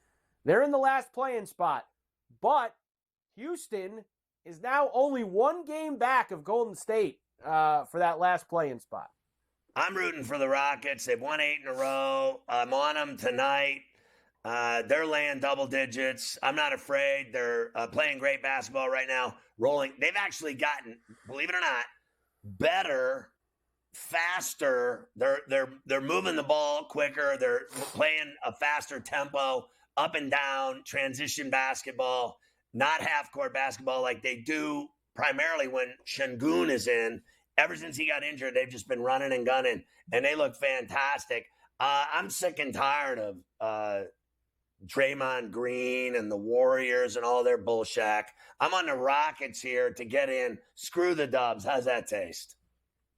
They're in the last play-in spot, but Houston is now only one game back of Golden State for that last play-in spot. I'm rooting for the Rockets. They've won 8 in a row. I'm on them tonight. They're laying double digits. I'm not afraid. They're playing great basketball right now, rolling. They've actually gotten, believe it or not, better, faster. They're moving the ball quicker. They're playing a faster tempo, up and down, transition basketball, not half-court basketball like they do primarily when Şengün is in. Ever since he got injured, they've just been running and gunning, and they look fantastic. I'm sick and tired of Draymond Green and the Warriors and all their bullshit. I'm on the Rockets here to get in. Screw the Dubs. How's that taste?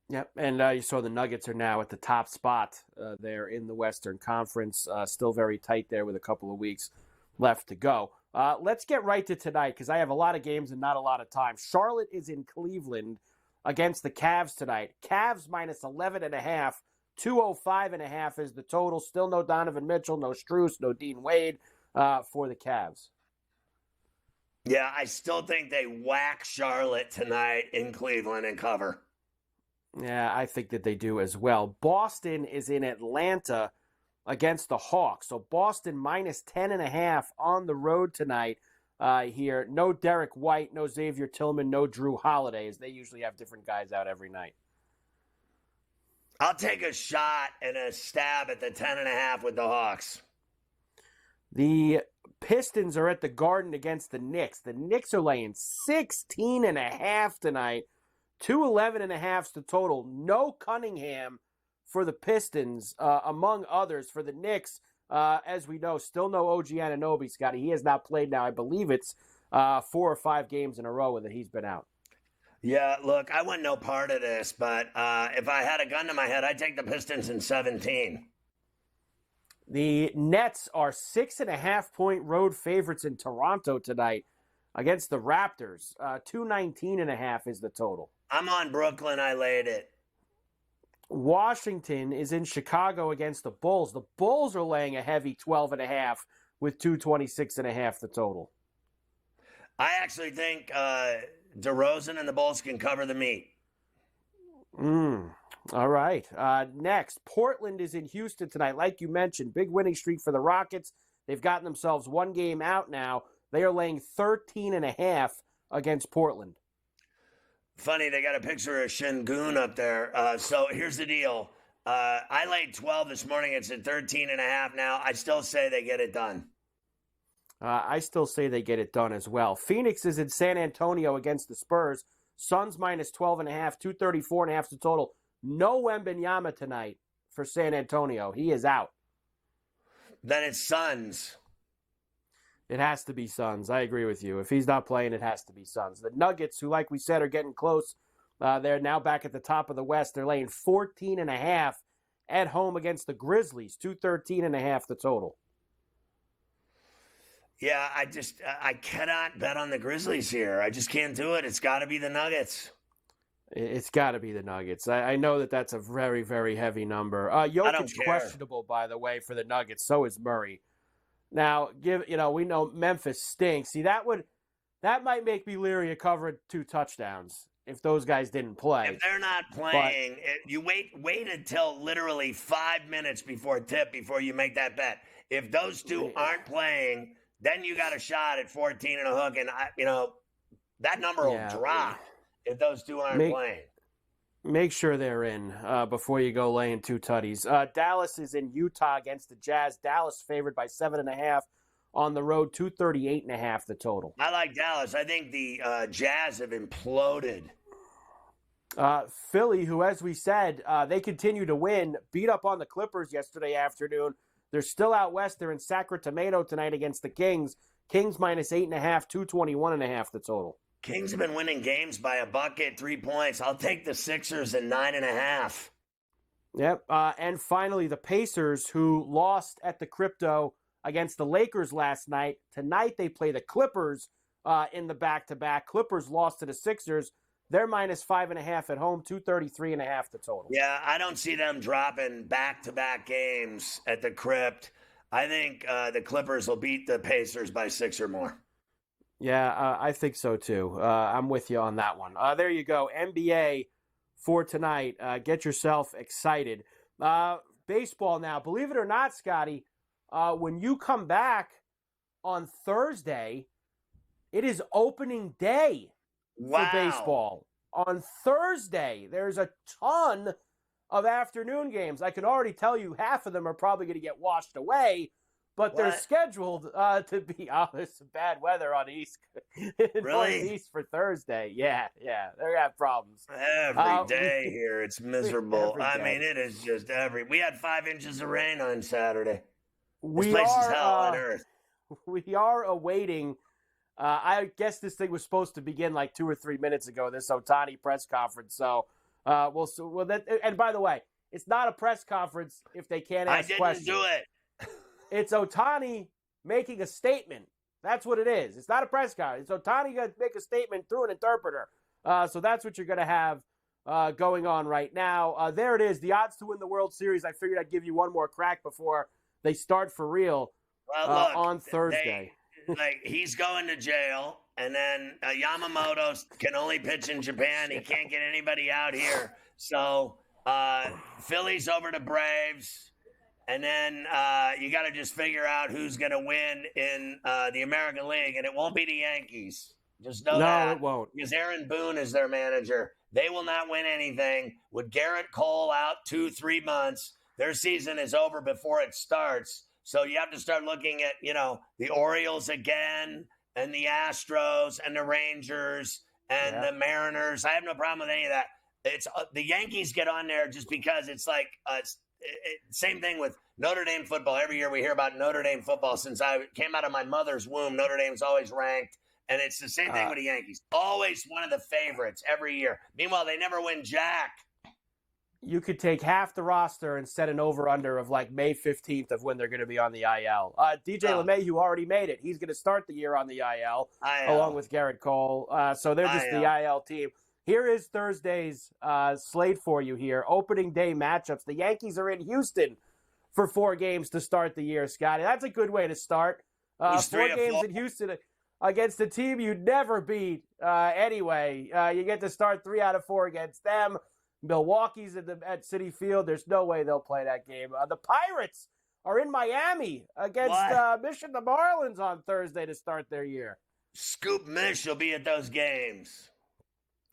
Yep, and you saw the Nuggets are now at the top spot there in the Western Conference. Still very tight there with a couple of weeks left to go. Let's get right to tonight because I have a lot of games and not a lot of time. Charlotte is in Cleveland against the Cavs tonight. Cavs minus 11.5. 205.5 is the total. Still no Donovan Mitchell, no Strus, no Dean Wade for the Cavs. Yeah, I still think they whack Charlotte tonight in Cleveland and cover. Yeah, I think that they do as well. Boston is in Atlanta against the Hawks. So Boston minus 10.5 on the road tonight here. No Derek White, no Xavier Tillman, no Drew Holiday, as they usually have different guys out every night. I'll take a shot and a stab at the 10.5 with the Hawks. The Pistons are at the Garden against the Knicks. The Knicks are laying 16.5 tonight. 211.5s the total. No Cunningham for the Pistons, among others. For the Knicks, as we know, still no OG Anunoby, Scotty. He has not played now. I believe it's 4 or 5 games in a row that he's been out. Yeah, look, I want no part of this, but if I had a gun to my head, I'd take the Pistons in 17. The Nets are 6.5-point road favorites in Toronto tonight against the Raptors. 219.5 is the total. I'm on Brooklyn. I laid it. Washington is in Chicago against the Bulls. The Bulls are laying a heavy 12.5 with 226.5 the total. I actually think DeRozan and the Bulls can cover the meat. All right. Next, Portland is in Houston tonight. Like you mentioned, big winning streak for the Rockets. They've gotten themselves one game out now. They are laying 13.5 against Portland. Funny, they got a picture of Şengün up there. So here's the deal. I laid 12 this morning. It's at 13.5 now. I still say they get it done. I still say they get it done as well. Phoenix is in San Antonio against the Spurs. Suns minus 12.5, 234.5 the total. No Wembanyama tonight for San Antonio. He is out. Then it's Suns. It has to be Suns. I agree with you. If he's not playing, it has to be Suns. The Nuggets, who, like we said, are getting close, they're now back at the top of the West. They're laying 14.5 at home against the Grizzlies. 213.5 the total. Yeah, I cannot bet on the Grizzlies here. I just can't do it. It's got to be the Nuggets. It's got to be the Nuggets. I know that that's a very, very heavy number. Jokic questionable, by the way, for the Nuggets. So is Murray. Now, we know Memphis stinks. See, that might make me leery of covering 2 touchdowns if those guys didn't play. If they're not playing, you wait until literally 5 minutes before tip before you make that bet. If those 2 aren't playing, then you got a shot at 14 and a hook, and that number will drop if those 2 aren't playing. Make sure they're in before you go laying 2 tutties. Dallas is in Utah against the Jazz. Dallas favored by 7.5 on the road, 238.5 the total. I like Dallas. I think the Jazz have imploded. Philly, who, as we said, they continue to win, beat up on the Clippers yesterday afternoon. They're still out west. They're in Sacramento tonight against the Kings. Kings minus 8.5, 221.5 the total. Kings have been winning games by a bucket, 3 points. I'll take the Sixers at 9.5. Yep. And finally, the Pacers, who lost at the Crypto against the Lakers last night. Tonight, they play the Clippers in the back-to-back. Clippers lost to the Sixers. They're minus 5.5 at home, 233.5 the total. Yeah, I don't see them dropping back-to-back games at the Crypt. I think the Clippers will beat the Pacers by 6 or more. Yeah, I think so too. I'm with you on that one. There you go. NBA for tonight. Get yourself excited. Baseball now. Believe it or not, Scotty, when you come back on Thursday, it is opening day for baseball. On Thursday, there's a ton of afternoon games. I can already tell you half of them are probably going to get washed away. But they're scheduled to be there's some bad weather on East Northeast for Thursday. Yeah, they have problems. Every day here, it's miserable. I mean, it is just we had 5 inches of rain on Saturday. This place is hell on earth. We are awaiting, I guess this thing was supposed to begin like 2 or 3 minutes ago, this Ohtani press conference. So, and by the way, it's not a press conference if they can't ask questions. I didn't do it. It's Ohtani making a statement. That's what it is. It's not a press conference. It's Ohtani going to make a statement through an interpreter. So that's what you're going to have going on right now. There it is. The odds to win the World Series. I figured I'd give you one more crack before they start for real on Thursday. He's going to jail. And then Yamamoto can only pitch in Japan. He can't get anybody out here. So Phillies over to Braves. And then you got to just figure out who's going to win in the American League. And it won't be the Yankees. Just know that. No, it won't. Because Aaron Boone is their manager. They will not win anything. With Garrett Cole out 2-3 months, their season is over before it starts. So you have to start looking at, the Orioles again and the Astros and the Rangers and the Mariners. I have no problem with any of that. It's the Yankees get on there just because it's like same thing with Notre Dame football. Every year we hear about Notre Dame football. Since I came out of my mother's womb, Notre Dame's always ranked. And it's the same thing with the Yankees. Always one of the favorites every year. Meanwhile, they never win jack. You could take half the roster and set an over-under of like May 15th of when they're going to be on the IL. DJ LeMahieu already made it. He's going to start the year on the IL. Along with Garrett Cole. So they're just the IL team. Here is Thursday's slate for you here. Opening day matchups. The Yankees are in Houston for 4 games to start the year, Scotty. That's a good way to start. 4 games in Houston against a team you'd never beat anyway. You get to start 3 out of 4 against them. Milwaukee's at Citi Field. There's no way they'll play that game. The Pirates are in Miami against Mission the Marlins on Thursday to start their year. Scoop Mish will be at those games.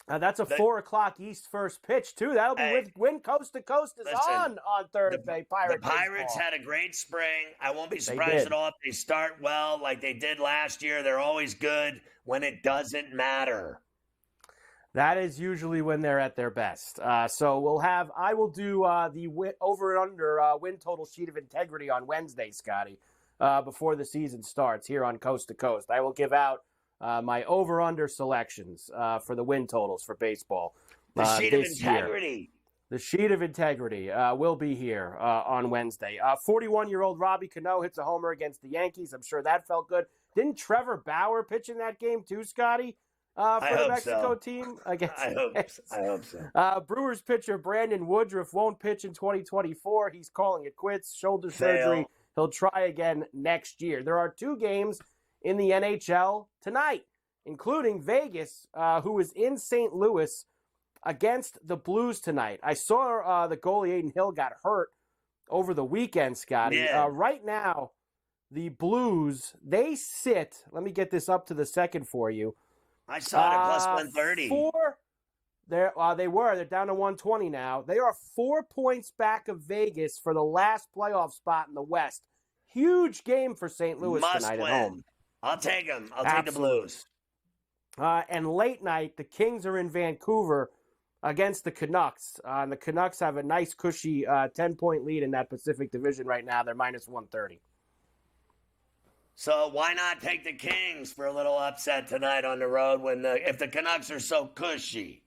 That's a 4 o'clock East first pitch, too. That'll be when Coast to Coast is on Thursday. The Pirates had a great spring. I won't be surprised at all if they start well like they did last year. They're always good when it doesn't matter. That is usually when they're at their best. So I will do the over and under win total sheet of integrity on Wednesday, Scotty, before the season starts here on Coast to Coast. I will give out my over-under selections for the win totals for baseball. The sheet of integrity. The sheet of integrity will be here on Wednesday. 41-year-old Robbie Cano hits a homer against the Yankees. I'm sure that felt good. Didn't Trevor Bauer pitch in that game too, Scotty? For the Mexico team? I hope so. Brewers pitcher Brandon Woodruff won't pitch in 2024. He's calling it quits. Shoulder surgery. He'll try again next year. There are 2 games in the NHL tonight, including Vegas, who is in St. Louis against the Blues tonight. I saw the goalie Aiden Hill got hurt over the weekend, Scotty. Yeah. Right now, the Blues, they sit, let me get this up to the second for you. I saw it at plus 130. They're down to 120 now. They are 4 points back of Vegas for the last playoff spot in the West. Huge game for St. Louis tonight at home. I'll take them. I'll take the Blues. And late night, the Kings are in Vancouver against the Canucks. And the Canucks have a nice, cushy 10-point lead in that Pacific Division right now. They're minus 130. So why not take the Kings for a little upset tonight on the road if the Canucks are so cushy?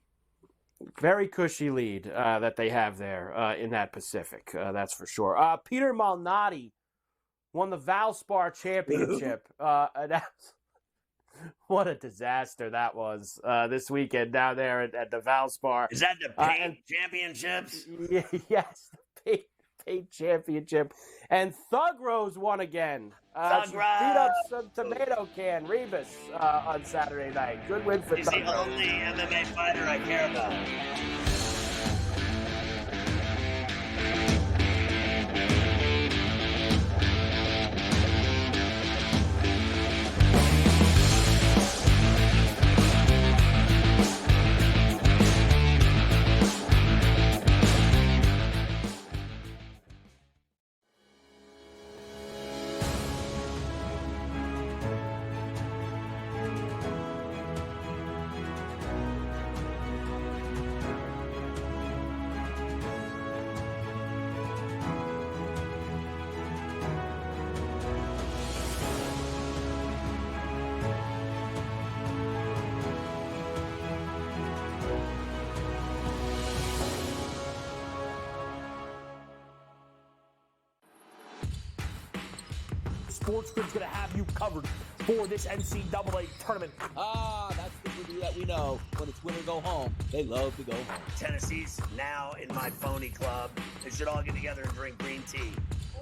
Very cushy lead that they have there in that Pacific. That's for sure. Peter Malnati won the Valspar Championship. What a disaster that was this weekend down there at the Valspar. Is that the paint championships? Yes, the paint championship. And Thug Rose won again. Thug She Rose! beat up some tomato can, Rebus, on Saturday night. Good win for He's Thug the Rose. only MMA fighter I care about. SportsGrid's going to have you covered for this NCAA tournament. That's the movie that we know. When it's win or go home, they love to go home. Tennessee's now in my phony club. They should all get together and drink green tea.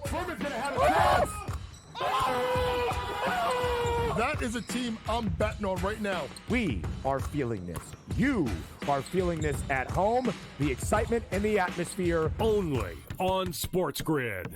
Furman's going to have a chance. That is a team I'm betting on right now. We are feeling this. You are feeling this at home. The excitement and the atmosphere. Only on SportsGrid.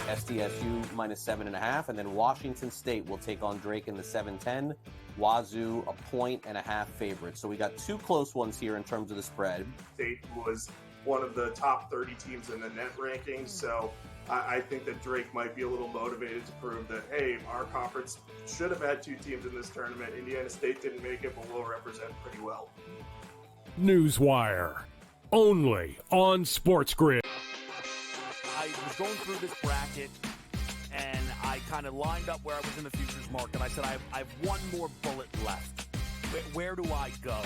SDSU minus 7.5, and then Washington State will take on Drake in the 7-10. Wazoo a 1.5 favorite. So we got 2 close ones here in terms of the spread. State was one of the top 30 teams in the net rankings, so I think that Drake might be a little motivated to prove that, hey, our conference should have had two teams in this tournament. Indiana State didn't make it, but we'll represent pretty well. Newswire, only on SportsGrid. I was going through this bracket, and I kind of lined up where I was in the futures market. I said, I have one more bullet left. Where do I go?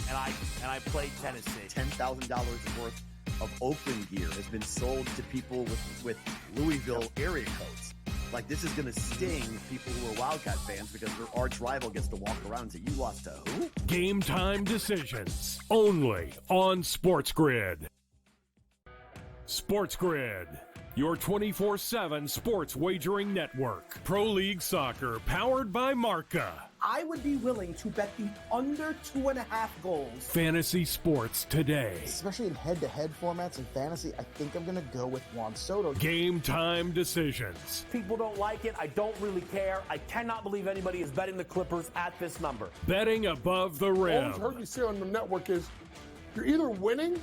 And I played Tennessee. $10,000 worth of Oakland gear has been sold to people with Louisville area codes. Like, this is going to sting people who are Wildcat fans because their arch rival gets to walk around and say, you lost to who? Game time decisions, only on SportsGrid. SportsGrid, your 24/7 sports wagering network. Pro League Soccer, powered by Marca. I would be willing to bet the under 2.5 goals. Fantasy sports today. Especially in head-to-head formats in fantasy, I think I'm going to go with Juan Soto. Game time decisions. People don't like it. I don't really care. I cannot believe anybody is betting the Clippers at this number. Betting above the rim. Always heard me say on the network is you're either winning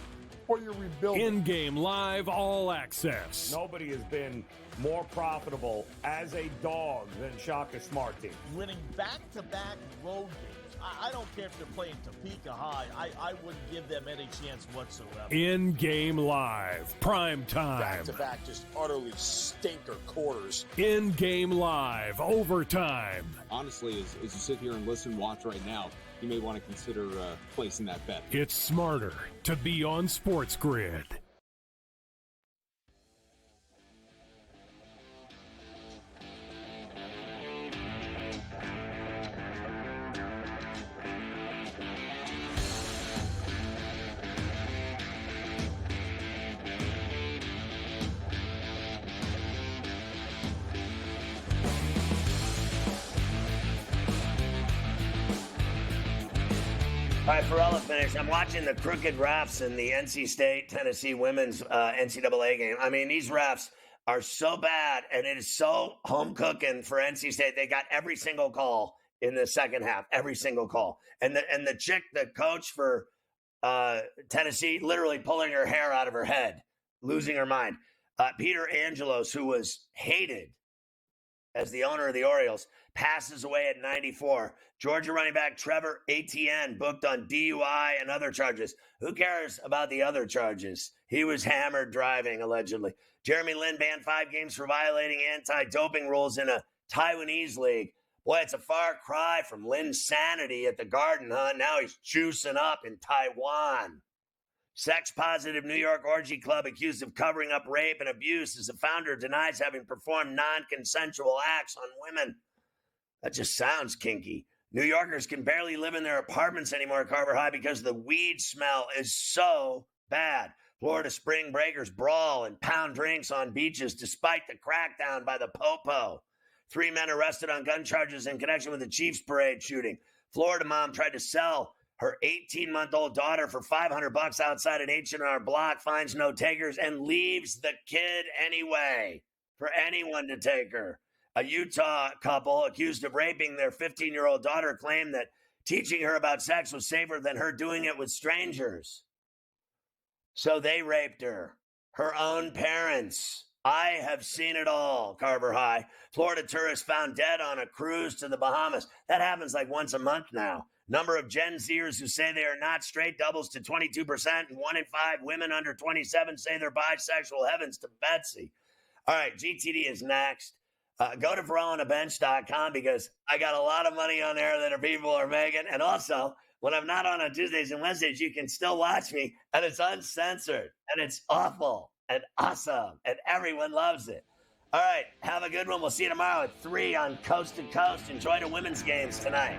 or you're rebuilding. In-game live all access. Nobody has been more profitable as a dog than Shaka Smart Team. Winning back-to-back road games. I don't care if they're playing Topeka High. I wouldn't give them any chance whatsoever. In-game live, prime time. Back-to-back, just utterly stinker quarters. In-game live, overtime. Honestly, as you sit here and listen, watch right now, you may want to consider placing that bet. It's smarter to be on SportsGrid. All right, Ferrall finished. I'm watching the crooked refs in the NC State Tennessee women's NCAA game. I mean, these refs are so bad, and it is so home cooking for NC State. They got every single call in the second half, every single call. And the chick, the coach for Tennessee, literally pulling her hair out of her head, losing her mind. Peter Angelos, who was hated as the owner of the Orioles, passes away at 94. Georgia running back Trevor Etienne booked on DUI and other charges. Who cares about the other charges? He was hammered driving, allegedly. Jeremy Lin banned 5 games for violating anti-doping rules in a Taiwanese league. Boy, it's a far cry from Lin's sanity at the Garden, huh? Now he's juicing up in Taiwan. Sex-positive New York orgy club accused of covering up rape and abuse as the founder denies having performed non-consensual acts on women. That just sounds kinky. New Yorkers can barely live in their apartments anymore, Carver High, because the weed smell is so bad. Florida spring breakers brawl and pound drinks on beaches despite the crackdown by the Popo. 3 men arrested on gun charges in connection with the Chiefs parade shooting. Florida mom tried to sell her 18-month-old daughter for $500 outside an H&R Block, finds no takers, and leaves the kid anyway for anyone to take her. A Utah couple accused of raping their 15-year-old daughter claimed that teaching her about sex was safer than her doing it with strangers. So they raped her. Her own parents. I have seen it all, Carver High. Florida tourists found dead on a cruise to the Bahamas. That happens like once a month now. Number of Gen Zers who say they are not straight doubles to 22%, and 1 in 5 women under 27 say they're bisexual. Heavens to Betsy. All right, GTD is next. Go to FerrallOnABench.com because I got a lot of money on there that people are making. And also, when I'm not on Tuesdays and Wednesdays, you can still watch me, and it's uncensored, and it's awful and awesome, and everyone loves it. All right, have a good one. We'll see you tomorrow at 3 on Coast to Coast. Enjoy the women's games tonight.